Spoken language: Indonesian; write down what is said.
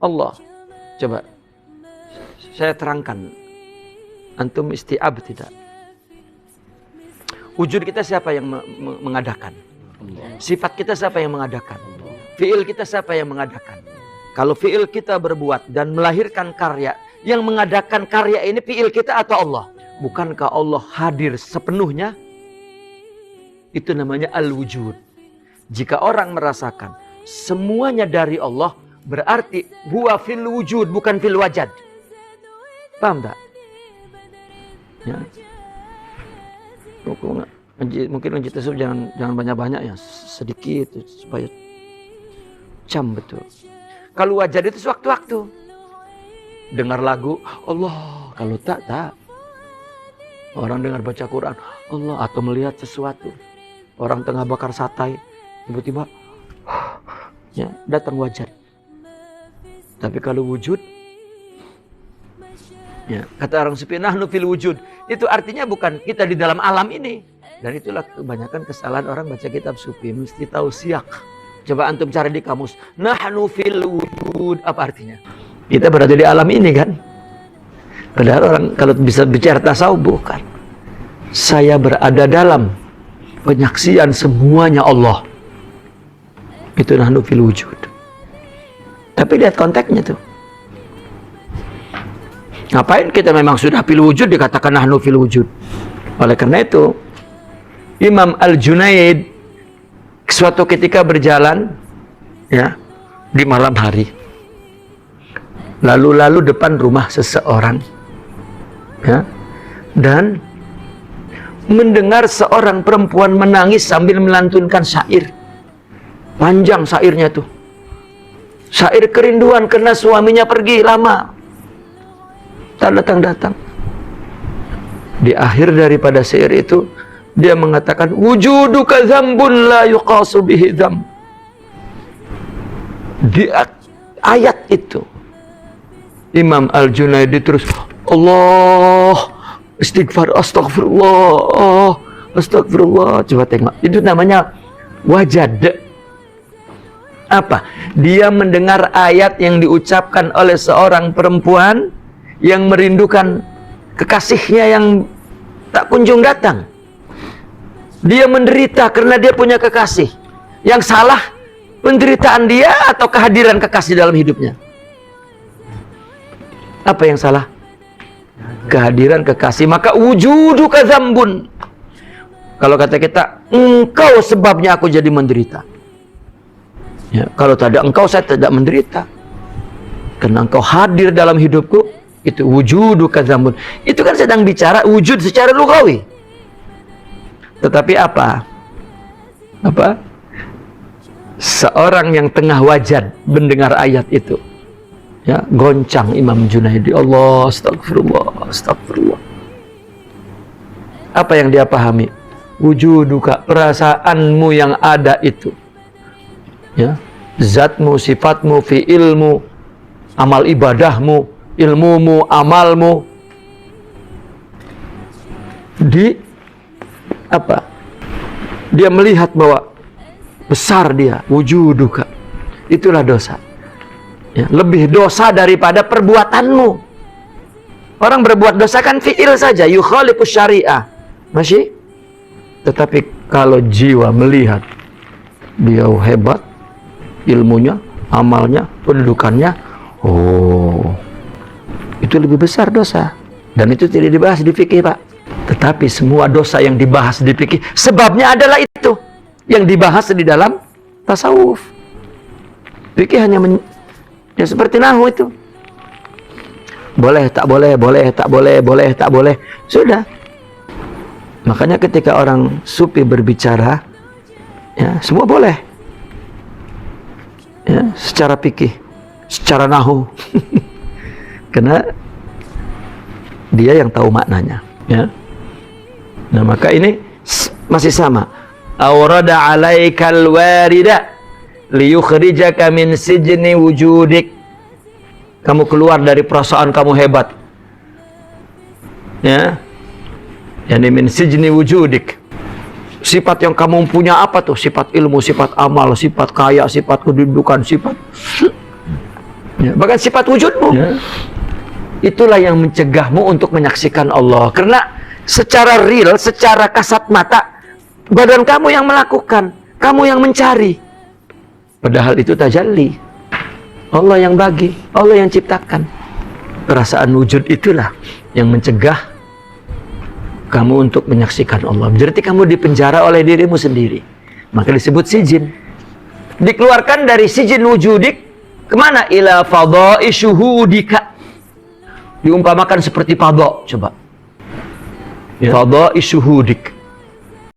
Allah. Coba saya terangkan. Antum isti'ab tidak? Wujud kita siapa yang mengadakan? Sifat kita siapa yang mengadakan? Fi'il kita siapa yang mengadakan? Kalau fi'il kita berbuat dan melahirkan karya, yang mengadakan karya ini fi'il kita atau Allah? Bukankah Allah hadir sepenuhnya? Itu namanya al-wujud. Jika orang merasakan semuanya dari Allah, berarti huwa fil wujud, bukan fil wajad. Paham tak? Ya. Mungkin ngaji tasawuf jangan banyak-banyak ya, sedikit supaya cam betul. Kalau wajad itu sewaktu-waktu. Dengar lagu Allah, kalau tak. Orang dengar baca Quran Allah, atau melihat sesuatu. Orang tengah bakar satai, tiba-tiba ya, datang wajad. Tapi kalau wujud, ya, kata orang sufi, nahnu fil wujud. Itu artinya bukan kita di dalam alam ini. Dan itulah kebanyakan kesalahan orang baca kitab sufi. Mesti tahu siyak. Coba antum cari di kamus. Nahnu fil wujud. Apa artinya? Kita berada di alam ini kan. Padahal orang kalau bisa bicara tasawuf, bukan. Saya berada dalam penyaksian semuanya Allah. Itu nahnu fil wujud. Tapi lihat konteksnya tuh. Ngapain kita memang sudah fil wujud dikatakan nahnu fil wujud? Oleh karena itu, Imam Al-Junaid suatu ketika berjalan ya di malam hari. Lalu depan rumah seseorang. Ya. Dan mendengar seorang perempuan menangis sambil melantunkan syair. Panjang syairnya tuh. Syair kerinduan karena suaminya pergi lama. Tak datang-datang. Di akhir daripada syair itu, dia mengatakan, wujuduka dzambun la yuqasu bihi dzamb. Di ayat itu, Imam Al-Junaidi terus, Allah, istighfar, astagfirullah, astagfirullah. Coba tengok, itu namanya wajad. Apa? Dia mendengar ayat yang diucapkan oleh seorang perempuan yang merindukan kekasihnya yang tak kunjung datang. Dia menderita karena dia punya kekasih. Yang salah penderitaan dia atau kehadiran kekasih dalam hidupnya? Apa yang salah? Kehadiran kekasih. Maka wujuduka dzambun. Kalau kata kita, engkau sebabnya aku jadi menderita. Ya, kalau tak ada engkau, saya tidak menderita. Karena engkau hadir dalam hidupku. Itu wujuduka dzambun. Itu kan sedang bicara wujud secara lughawi. Tetapi apa? Seorang yang tengah wajad mendengar ayat itu, ya, goncang Imam Junaidi. Allah, astagfirullah, astagfirullah. Apa yang dia pahami? Wujuduka, perasaanmu yang ada itu, ya, zatmu, sifatmu, fi'ilmu, amal ibadahmu, ilmumu, amalmu, dia melihat bahwa besar dia, wujuduka, itulah dosa, ya, lebih dosa daripada perbuatanmu. Orang berbuat dosa kan fi'il saja, yukhaliqus syariah, masih. Tetapi kalau jiwa melihat dia hebat, ilmunya, amalnya, pendudukannya, oh, itu lebih besar dosa. Dan itu tidak dibahas di fikih, Pak. Tetapi semua dosa yang dibahas di fikih, sebabnya adalah itu yang dibahas di dalam tasawuf. Fikih hanya ya seperti nahwu itu. Boleh, tak boleh, boleh, tak boleh, boleh, tak boleh. Sudah. Makanya ketika orang sufi berbicara, ya, semua boleh. Ya, secara fikih, secara nahwu. Karena dia yang tahu maknanya, ya. Nah, maka ini masih sama. Awrada 'alaikal warida liyukhrijaka min sijni wujudik. Kamu keluar dari perasaan kamu hebat. Ya. Yani min sijni wujudik. Sifat yang kamu punya apa tuh? Sifat ilmu, sifat amal, sifat kaya, sifat kedudukan, sifat. Ya, bahkan sifat wujudmu. Ya. Itulah yang mencegahmu untuk menyaksikan Allah. Karena secara real, secara kasat mata, badan kamu yang melakukan, kamu yang mencari. Padahal itu tajalli. Allah yang bagi, Allah yang ciptakan. Perasaan wujud itulah yang mencegah kamu untuk menyaksikan Allah. Berarti kamu dipenjara oleh dirimu sendiri. Maka disebut sijin. Dikeluarkan dari sijin wujudik kemana? Ila fadha'i syuhudika. Diumpamakan seperti fadha', coba. Ya. Fadha'i syuhudik.